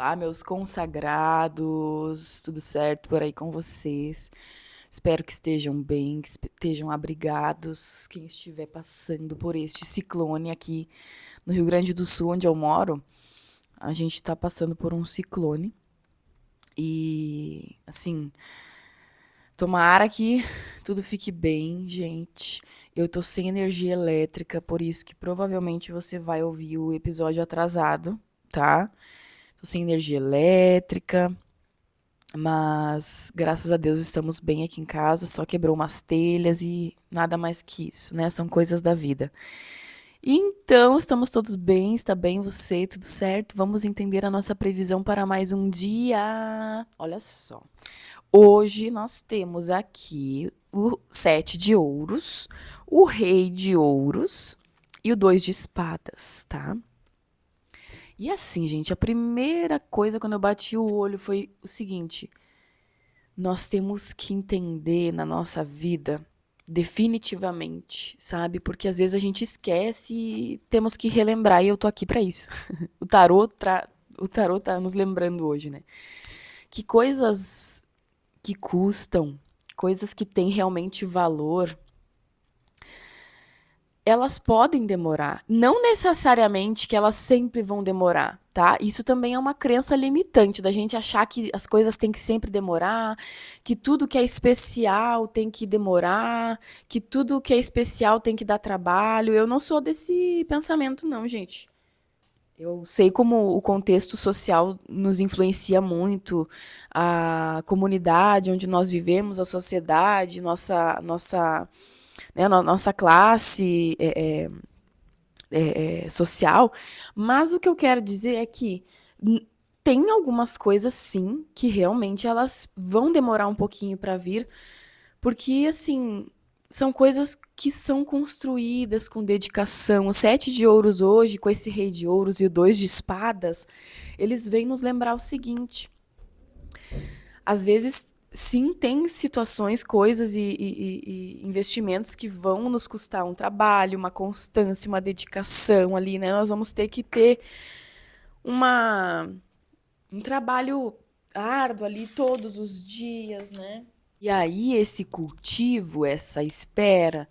Olá, meus consagrados, tudo certo por aí com vocês? Espero que estejam bem, que estejam abrigados. Quem estiver passando por este ciclone aqui no Rio Grande do Sul, onde eu moro, a gente está passando por um ciclone e, assim, tomara que tudo fique bem, gente. Eu tô sem energia elétrica, por isso que provavelmente você vai ouvir o episódio atrasado, tá? Tô sem energia elétrica. Mas, graças a Deus, estamos bem aqui em casa. Só quebrou umas telhas e nada mais que isso, né? São coisas da vida. Então, estamos todos bem, está bem você, tudo certo? Vamos entender a nossa previsão para mais um dia. Olha só. Hoje nós temos aqui o 7 de ouros, o rei de ouros e o 2 de espadas, tá? E assim, gente, a primeira coisa quando eu bati o olho foi o seguinte: nós temos que entender na nossa vida definitivamente, sabe? Porque às vezes a gente esquece e temos que relembrar e eu tô aqui pra isso. O o tarô tá nos lembrando hoje, né? Que coisas que custam, coisas que têm realmente valor, elas podem demorar. Não necessariamente que elas sempre vão demorar, tá? Isso também é uma crença limitante da gente achar que as coisas têm que sempre demorar, que tudo que é especial tem que demorar, que tudo que é especial tem que dar trabalho. Eu não sou desse pensamento, não, gente. Eu sei como o contexto social nos influencia muito, a comunidade onde nós vivemos, a sociedade, nossa classe social, mas o que eu quero dizer é que tem algumas coisas sim que realmente elas vão demorar um pouquinho para vir, porque assim, são coisas que são construídas com dedicação. O 7 de ouros hoje, com esse rei de ouros e o 2 de espadas, eles vêm nos lembrar o seguinte: às vezes, sim, tem situações, coisas e investimentos que vão nos custar um trabalho, uma constância, uma dedicação ali, né? Nós vamos ter que ter uma, um trabalho árduo ali todos os dias, né? E aí, esse cultivo, essa espera,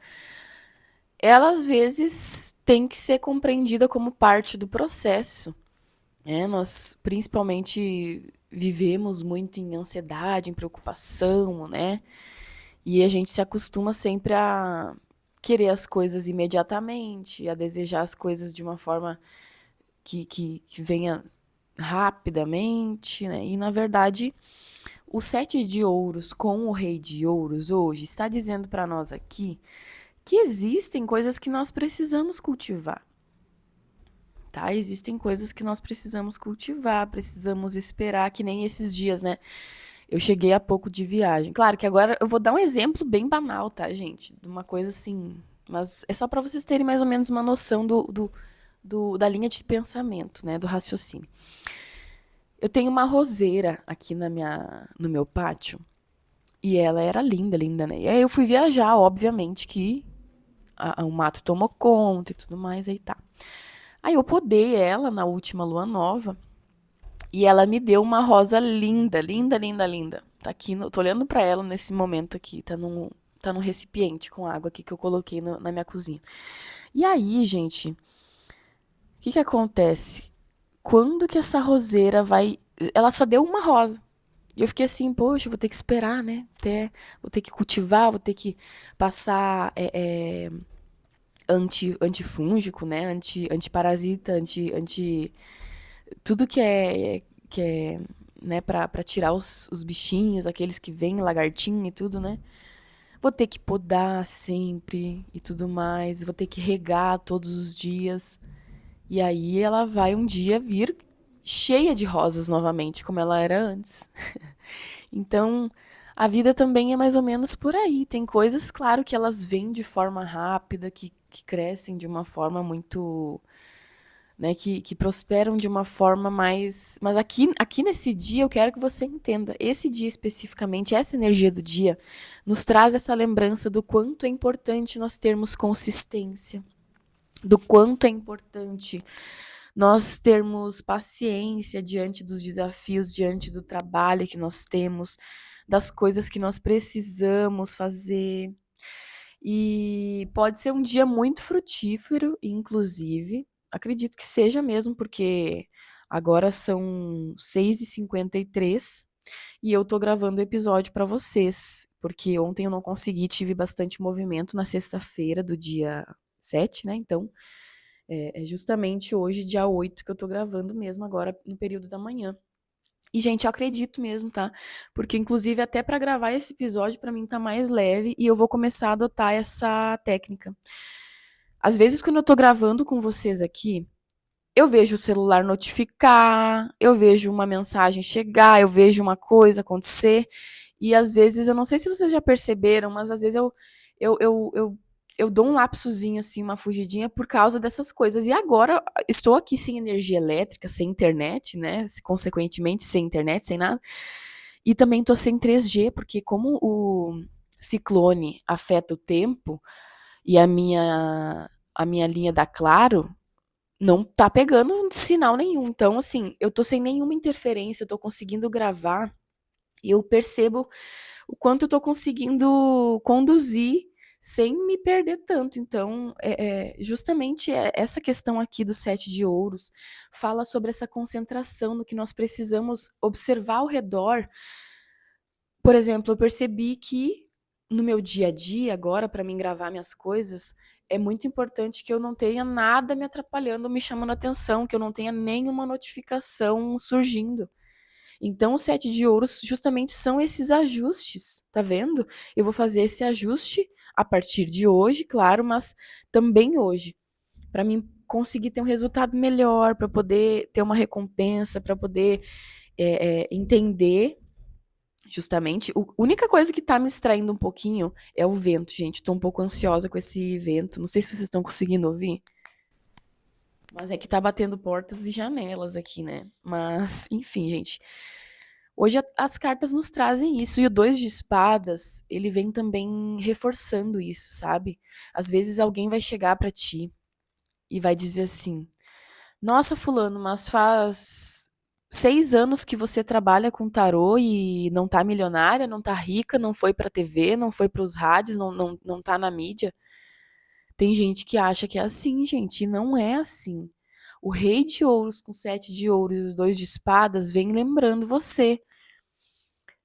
ela às vezes tem que ser compreendida como parte do processo. Nós principalmente vivemos muito em ansiedade, em preocupação, né? E a gente se acostuma sempre a querer as coisas imediatamente, a desejar as coisas de uma forma que venha rapidamente, né? E na verdade, o 7 de ouros com o rei de ouros hoje está dizendo para nós aqui que existem coisas que nós precisamos cultivar. Tá? Existem coisas que nós precisamos cultivar, precisamos esperar, que nem esses dias, né? Eu cheguei há pouco de viagem. Claro que agora eu vou dar um exemplo bem banal, tá, gente? De uma coisa assim. Mas é só para vocês terem mais ou menos uma noção da linha de pensamento, né? Do raciocínio. Eu tenho uma roseira aqui no meu pátio. E ela era linda, linda, né? E aí eu fui viajar, obviamente que o mato tomou conta e tudo mais, aí tá. Aí eu podei ela na última lua nova e ela me deu uma rosa linda, linda, linda, linda. Tá aqui, tô olhando pra ela nesse momento aqui, tá num recipiente com água aqui que eu coloquei na minha cozinha. E aí, gente, o que acontece? Quando que essa roseira vai... Ela só deu uma rosa. E eu fiquei assim, poxa, vou ter que esperar, né? Vou ter que cultivar, vou ter que passar antifúngico, né? Antiparasita, tudo que é né, pra tirar os bichinhos, aqueles que vêm, lagartinho e tudo, né? Vou ter que podar sempre e tudo mais. Vou ter que regar todos os dias. E aí ela vai um dia vir cheia de rosas novamente, como ela era antes. Então, a vida também é mais ou menos por aí. Tem coisas, claro, que elas vêm de forma rápida, que crescem de uma forma muito, né, que prosperam de uma forma mais. Mas aqui nesse dia eu quero que você entenda. Esse dia especificamente, essa energia do dia, nos traz essa lembrança do quanto é importante nós termos consistência, do quanto é importante nós termos paciência diante dos desafios, diante do trabalho que nós temos, das coisas que nós precisamos fazer. E pode ser um dia muito frutífero, inclusive. Acredito que seja mesmo, porque agora são 6h53 e eu tô gravando o episódio para vocês, porque ontem eu não consegui, tive bastante movimento na sexta-feira do dia 7, né? Então, é justamente hoje, dia 8, que eu tô gravando mesmo, agora no período da manhã. E, gente, eu acredito mesmo, tá? Porque, inclusive, até para gravar esse episódio, para mim tá mais leve e eu vou começar a adotar essa técnica. Às vezes, quando eu tô gravando com vocês aqui, eu vejo o celular notificar, eu vejo uma mensagem chegar, eu vejo uma coisa acontecer. E às vezes, eu não sei se vocês já perceberam, mas às vezes eu, eu, eu, eu dou um lapsozinho, assim, uma fugidinha por causa dessas coisas. E agora, estou aqui sem energia elétrica, sem internet, né? Consequentemente, sem internet, sem nada. E também tô sem 3G, porque como o ciclone afeta o tempo e a minha linha da Claro não tá pegando sinal nenhum. Então, assim, eu tô sem nenhuma interferência, eu tô conseguindo gravar e eu percebo o quanto eu tô conseguindo conduzir sem me perder tanto. Então, justamente essa questão aqui do 7 de ouros fala sobre essa concentração no que nós precisamos observar ao redor. Por exemplo, eu percebi que no meu dia a dia, agora, para mim gravar minhas coisas, é muito importante que eu não tenha nada me atrapalhando, me chamando a atenção, que eu não tenha nenhuma notificação surgindo. Então, o 7 de ouros justamente são esses ajustes, tá vendo? Eu vou fazer esse ajuste a partir de hoje, claro, mas também hoje, para mim conseguir ter um resultado melhor, para poder ter uma recompensa, para poder entender. Justamente, a única coisa que tá me distraindo um pouquinho é o vento, gente. Tô um pouco ansiosa com esse vento. Não sei se vocês estão conseguindo ouvir, mas é que tá batendo portas e janelas aqui, né? Mas, enfim, gente. Hoje as cartas nos trazem isso. E o 2 de espadas, ele vem também reforçando isso, sabe? Às vezes alguém vai chegar pra ti e vai dizer assim: Nossa, fulano, mas faz 6 anos que você trabalha com tarô e não tá milionária, não tá rica, não foi pra TV, não foi pros rádios, não tá na mídia. Tem gente que acha que é assim, gente, e não é assim. O rei de ouros com 7 de ouros e os 2 de espadas vem lembrando você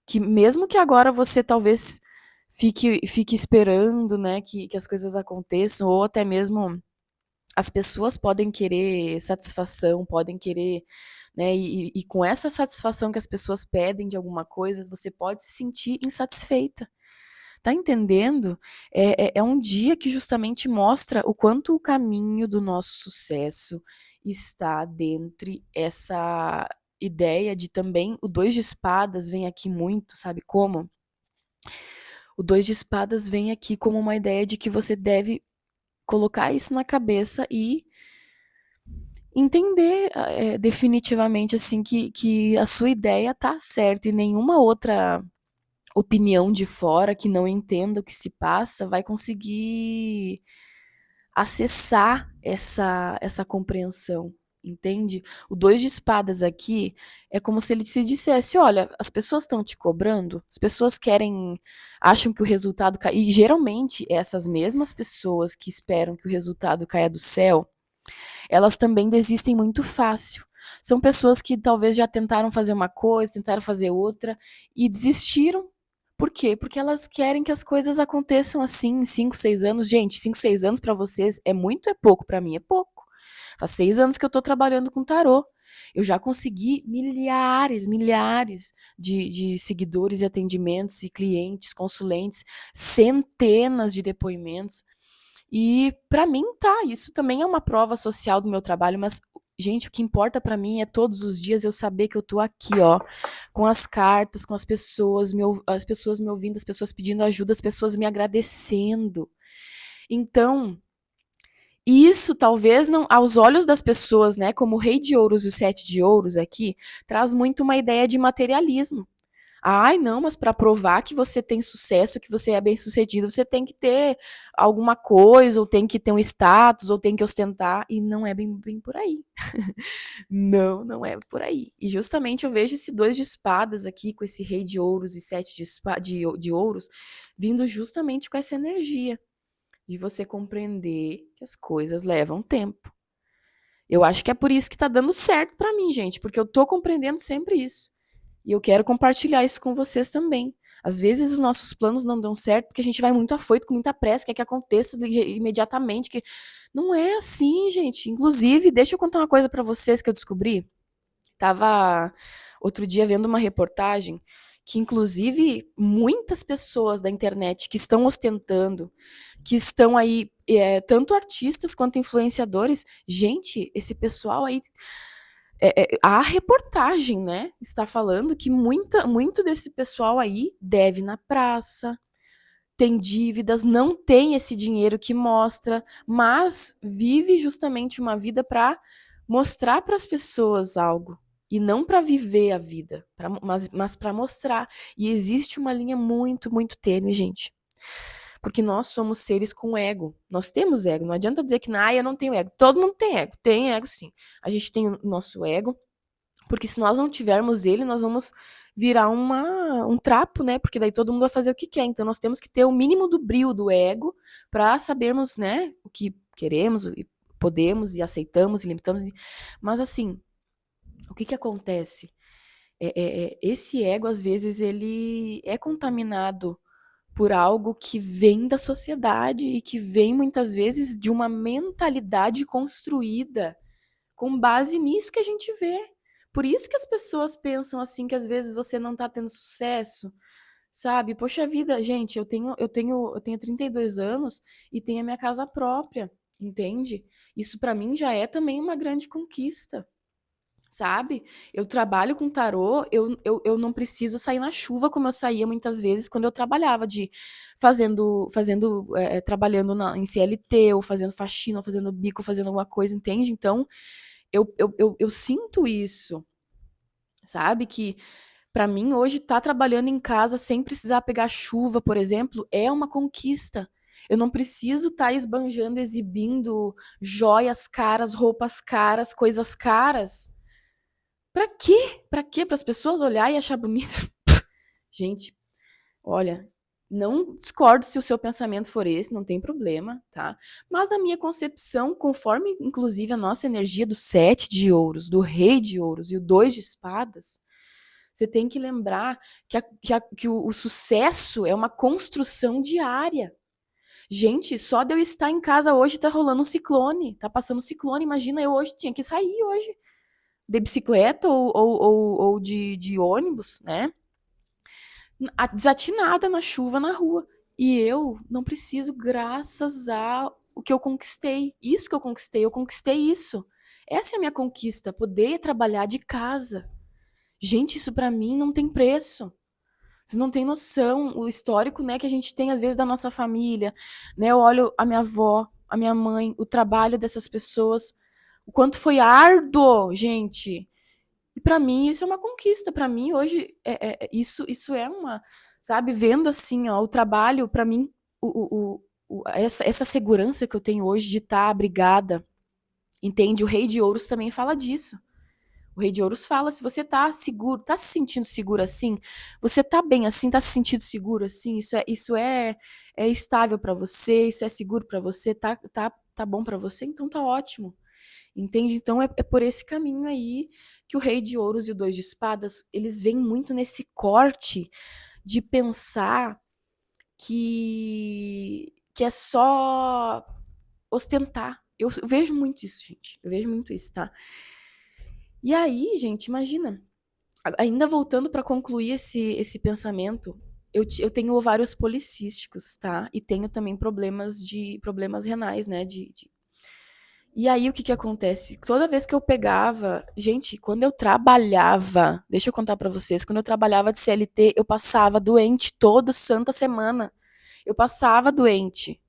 que mesmo que agora você talvez fique esperando, né, que as coisas aconteçam, ou até mesmo as pessoas podem querer satisfação, podem querer, né? E com essa satisfação que as pessoas pedem de alguma coisa, você pode se sentir insatisfeita. Tá entendendo? É um dia que justamente mostra o quanto o caminho do nosso sucesso está dentre essa ideia de também. O 2 de espadas vem aqui muito, sabe como? O 2 de espadas vem aqui como uma ideia de que você deve colocar isso na cabeça e entender definitivamente assim que a sua ideia tá certa e nenhuma outra opinião de fora que não entenda o que se passa vai conseguir acessar essa compreensão, entende? O 2 de espadas aqui é como se ele te dissesse: olha, as pessoas estão te cobrando, as pessoas querem, acham que o resultado cai. E geralmente essas mesmas pessoas que esperam que o resultado caia do céu, elas também desistem muito fácil. São pessoas que talvez já tentaram fazer uma coisa, tentaram fazer outra e desistiram. Por quê? Porque elas querem que as coisas aconteçam assim em 5, 6 anos. Gente, 5, 6 anos para vocês é muito, é pouco? Para mim é pouco. Faz 6 anos que eu tô trabalhando com tarô. Eu já consegui milhares de seguidores e atendimentos e clientes, consulentes, centenas de depoimentos. E para mim tá, isso também é uma prova social do meu trabalho, mas gente, o que importa para mim é todos os dias eu saber que eu tô aqui, ó, com as cartas, com as pessoas me ouvindo, as pessoas pedindo ajuda, as pessoas me agradecendo. Então, isso talvez não, aos olhos das pessoas, né, como o rei de ouros e o 7 de ouros aqui, traz muito uma ideia de materialismo. Ai, não, mas para provar que você tem sucesso, que você é bem-sucedido, você tem que ter alguma coisa, ou tem que ter um status, ou tem que ostentar, e não é bem por aí. Não, não é por aí. E justamente eu vejo esse 2 de espadas aqui, com esse rei de ouros e 7 de ouros, vindo justamente com essa energia de você compreender que as coisas levam tempo. Eu acho que é por isso que tá dando certo pra mim, gente, porque eu tô compreendendo sempre isso. E eu quero compartilhar isso com vocês também. Às vezes os nossos planos não dão certo porque a gente vai muito afoito, com muita pressa, quer que aconteça imediatamente, que não é assim, gente. Inclusive, deixa eu contar uma coisa pra vocês que eu descobri. Tava outro dia vendo uma reportagem que, inclusive, muitas pessoas da internet que estão ostentando, que estão aí, tanto artistas quanto influenciadores, gente, esse pessoal aí. A reportagem, né, está falando que muito desse pessoal aí deve na praça, tem dívidas, não tem esse dinheiro que mostra, mas vive justamente uma vida para mostrar para as pessoas algo. E não para viver a vida, mas para mostrar. E existe uma linha muito tênue, gente. Porque nós somos seres com ego. Nós temos ego. Não adianta dizer que, eu não tenho ego. Todo mundo tem ego. Tem ego, sim. A gente tem o nosso ego, porque se nós não tivermos ele, nós vamos virar um trapo, né? Porque daí todo mundo vai fazer o que quer. Então nós temos que ter o mínimo do brio do ego para sabermos, né, o que queremos e podemos e aceitamos e limitamos. Mas assim, o que acontece? Esse ego, às vezes, ele é contaminado por algo que vem da sociedade e que vem, muitas vezes, de uma mentalidade construída com base nisso que a gente vê. Por isso que as pessoas pensam assim, que às vezes você não tá tendo sucesso, sabe? Poxa vida, gente, eu tenho 32 anos e tenho a minha casa própria, entende? Isso pra mim já é também uma grande conquista, sabe? Eu trabalho com tarô, eu não preciso sair na chuva como eu saía muitas vezes quando eu trabalhava, de trabalhando em CLT, ou fazendo faxina, ou fazendo bico, fazendo alguma coisa, entende? Então, eu sinto isso, sabe? Que pra mim hoje tá trabalhando em casa sem precisar pegar chuva, por exemplo, é uma conquista. Eu não preciso estar esbanjando, exibindo joias caras, roupas caras, coisas caras. Pra quê? Pra quê? Para as pessoas olhar e achar bonito? Gente, olha, não discordo se o seu pensamento for esse, não tem problema, tá? Mas na minha concepção, conforme inclusive a nossa energia do 7 de ouros, do rei de ouros e o 2 de espadas, você tem que lembrar que o sucesso é uma construção diária. Gente, só de eu estar em casa hoje tá rolando um ciclone, tá passando um ciclone, imagina, eu hoje tinha que sair hoje, de bicicleta ou de ônibus, né? Desatinada na chuva na rua. E eu não preciso, graças a o que eu conquistei. Isso que eu conquistei isso. Essa é a minha conquista, poder trabalhar de casa. Gente, isso pra mim não tem preço. Vocês não têm noção o histórico, né, que a gente tem às vezes da nossa família, né? Eu olho a minha avó, a minha mãe, o trabalho dessas pessoas, o quanto foi árduo, gente. E para mim isso é uma conquista. Para mim hoje isso é uma, sabe, vendo assim, ó, o trabalho para mim, essa segurança que eu tenho hoje de estar abrigada, entende? O Rei de Ouros também fala disso. O Rei de Ouros fala, se você tá seguro, tá se sentindo seguro assim, você tá bem assim, tá se sentindo seguro assim, isso é estável para você, isso é seguro para você, tá bom para você, então tá ótimo. Entende? Então é por esse caminho aí que o Rei de Ouros e o 2 de Espadas, eles vêm muito nesse corte de pensar que é só ostentar. Eu vejo muito isso, gente. Eu vejo muito isso, tá? E aí, gente, imagina, ainda voltando para concluir esse pensamento, eu tenho ovários policísticos, tá? E tenho também problemas renais, né? E aí, o que acontece? Toda vez que eu pegava. Gente, quando eu trabalhava. Deixa eu contar pra vocês. Quando eu trabalhava de CLT, eu passava doente toda santa semana. Eu passava doente.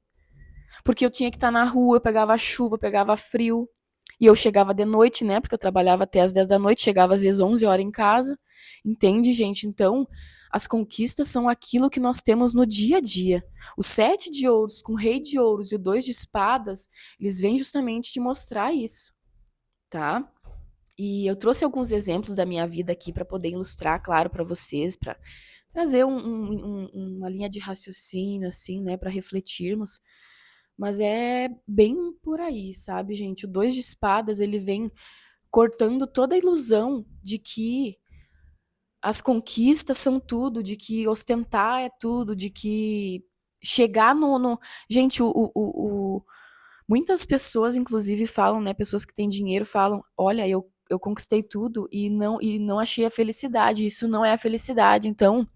Porque eu tinha que estar na rua, eu pegava chuva, eu pegava frio. E eu chegava de noite, né? Porque eu trabalhava até as 10 da noite, chegava às vezes 11 horas em casa. Entende, gente? Então, as conquistas são aquilo que nós temos no dia a dia. O 7 de ouros com o rei de ouros e o 2 de espadas, eles vêm justamente te mostrar isso, tá? E eu trouxe alguns exemplos da minha vida aqui para poder ilustrar, claro, para vocês, para trazer uma linha de raciocínio, assim, né, para refletirmos. Mas é bem por aí, sabe, gente? O 2 de espadas, ele vem cortando toda a ilusão de que as conquistas são tudo, de que ostentar é tudo, de que chegar no... Gente, muitas pessoas, inclusive, falam, né? Pessoas que têm dinheiro falam: olha, eu conquistei tudo e não achei a felicidade. Isso não é a felicidade. Então,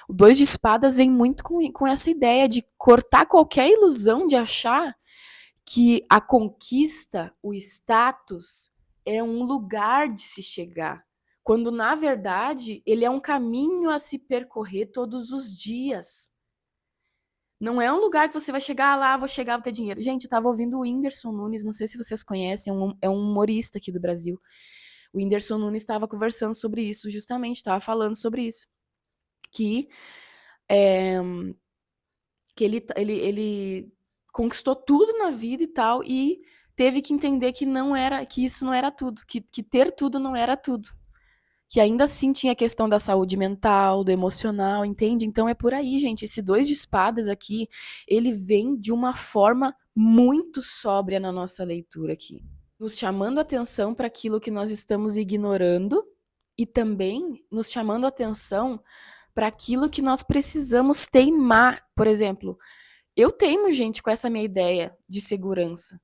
o 2 de espadas vem muito com essa ideia de cortar qualquer ilusão de achar que a conquista, o status, é um lugar de se chegar. Quando, na verdade, ele é um caminho a se percorrer todos os dias. Não é um lugar que você vai chegar lá, vou chegar, vou ter dinheiro. Gente, eu tava ouvindo o Whindersson Nunes, não sei se vocês conhecem, é um humorista aqui do Brasil. O Whindersson Nunes estava conversando sobre isso, justamente, estava falando sobre isso. Que, é, que ele conquistou tudo na vida e tal, e teve que entender que não era, que isso não era tudo, que ter tudo não era tudo. Que ainda assim tinha a questão da saúde mental, do emocional, entende? Então é por aí, gente. Esse 2 de espadas aqui, ele vem de uma forma muito sóbria na nossa leitura aqui, nos chamando a atenção para aquilo que nós estamos ignorando e também nos chamando a atenção para aquilo que nós precisamos teimar. Por exemplo, eu teimo, gente, com essa minha ideia de segurança,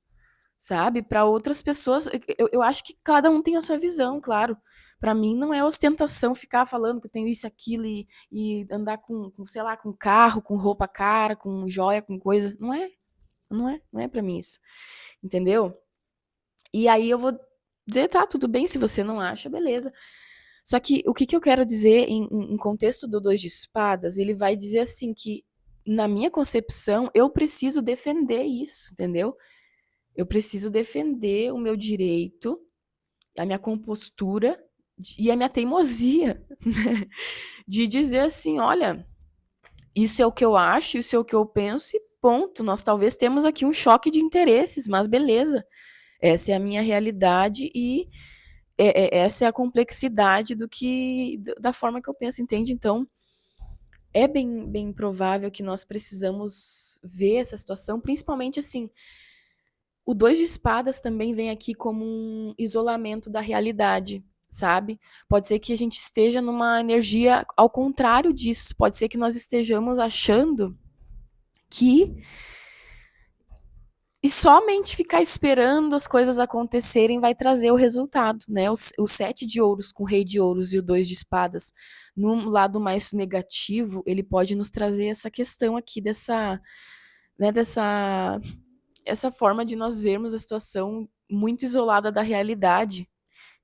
sabe? Para outras pessoas, eu acho que cada um tem a sua visão, claro. Para mim não é ostentação ficar falando que eu tenho isso, aquilo e andar sei lá, com carro, com roupa cara, com joia, com coisa. Não é para mim isso. Entendeu? E aí eu vou dizer, tá, tudo bem, se você não acha, beleza. Só que o que eu quero dizer em contexto do 2 de espadas, ele vai dizer assim que, na minha concepção, eu preciso defender isso, entendeu? Eu preciso defender o meu direito, a minha compostura e a minha teimosia, né? De dizer assim, olha, isso é o que eu acho, isso é o que eu penso e ponto. Nós talvez temos aqui um choque de interesses, mas beleza. Essa é a minha realidade e essa é a complexidade da forma que eu penso, entende? Então, é bem provável que nós precisamos ver essa situação, principalmente assim, o 2 de espadas também vem aqui como um isolamento da realidade, sabe? Pode ser que a gente esteja numa energia ao contrário disso. Pode ser que nós estejamos achando que e somente ficar esperando as coisas acontecerem vai trazer o resultado, né? O 7 de ouros com o rei de ouros e o 2 de espadas, no lado mais negativo, ele pode nos trazer essa questão aqui dessa essa forma de nós vermos a situação muito isolada da realidade,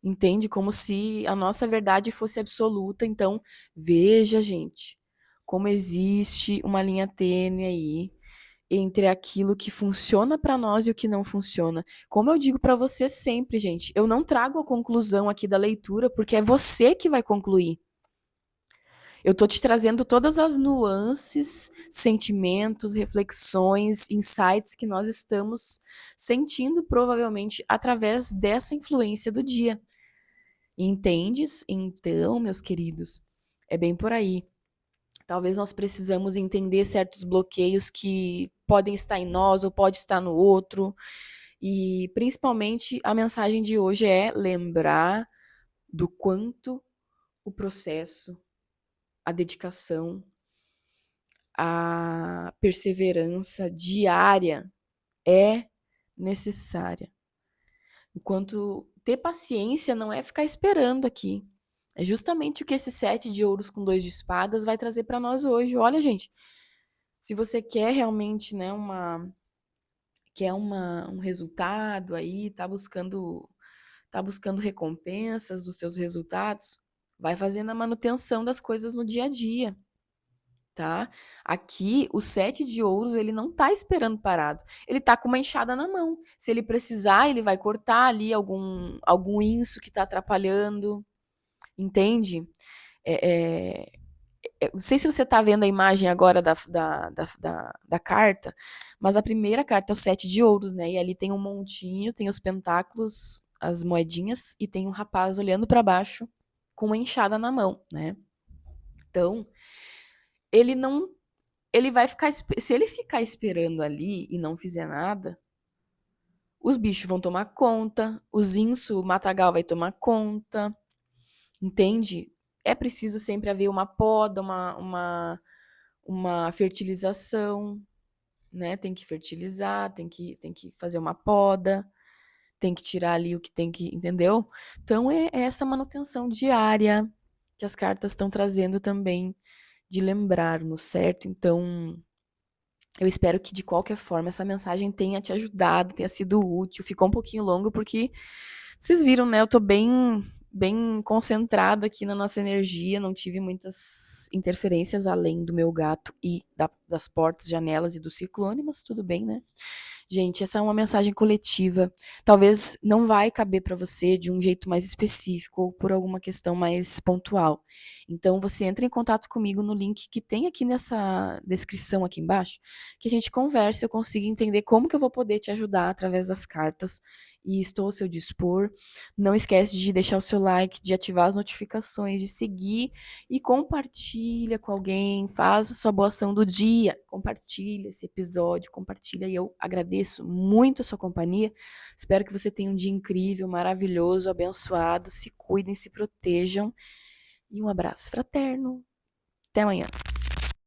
entende? Como se a nossa verdade fosse absoluta. Então, veja, gente, como existe uma linha tênue aí entre aquilo que funciona para nós e o que não funciona. Como eu digo para você sempre, gente, eu não trago a conclusão aqui da leitura, porque é você que vai concluir. Eu tô te trazendo todas as nuances, sentimentos, reflexões, insights que nós estamos sentindo provavelmente através dessa influência do dia. Entendes? Então, meus queridos, é bem por aí. Talvez nós precisamos entender certos bloqueios que podem estar em nós ou pode estar no outro. E principalmente a mensagem de hoje é lembrar do quanto o processo, a dedicação, a perseverança diária é necessária. Enquanto ter paciência não é ficar esperando aqui. É justamente o que esse 7 de ouros com 2 de espadas vai trazer para nós hoje. Olha, gente, se você quer realmente, né, um resultado aí, tá buscando recompensas dos seus resultados, vai fazendo a manutenção das coisas no dia a dia, tá? Aqui, o 7 de ouros, ele não tá esperando parado. Ele tá com uma enxada na mão. Se ele precisar, ele vai cortar ali algum inso que tá atrapalhando, entende? É, Eu não sei se você tá vendo a imagem agora da carta, mas a primeira carta é o sete de ouros, né? E ali tem um montinho, tem os pentáculos, as moedinhas, e tem um rapaz olhando para baixo com uma enxada na mão, né? Então, ele não. Ele vai ficar. Se ele ficar esperando ali e não fizer nada, os bichos vão tomar conta, o Zinso, o Matagal vai tomar conta, entende? É preciso sempre haver uma poda, uma fertilização, né? Tem que fertilizar, tem que fazer uma poda, tem que tirar ali o que tem que, entendeu? Então é essa manutenção diária que as cartas estão trazendo também de lembrarmos, certo? Então eu espero que de qualquer forma essa mensagem tenha te ajudado, tenha sido útil. Ficou um pouquinho longo porque vocês viram, né? Eu tô bem concentrada aqui na nossa energia, não tive muitas interferências além do meu gato e das portas, janelas e do ciclone, mas tudo bem, né? Gente, essa é uma mensagem coletiva. Talvez não vai caber para você de um jeito mais específico ou por alguma questão mais pontual. Então você entra em contato comigo no link que tem aqui nessa descrição aqui embaixo, que a gente conversa, eu consigo entender como que eu vou poder te ajudar através das cartas e estou ao seu dispor. Não esquece de deixar o seu like, de ativar as notificações, de seguir e compartilha com alguém, faça a sua boa ação do dia, compartilha esse episódio, compartilha e eu agradeço muito a sua companhia. Espero que você tenha um dia incrível, maravilhoso, abençoado. Se cuidem, se protejam e um abraço fraterno. Até amanhã.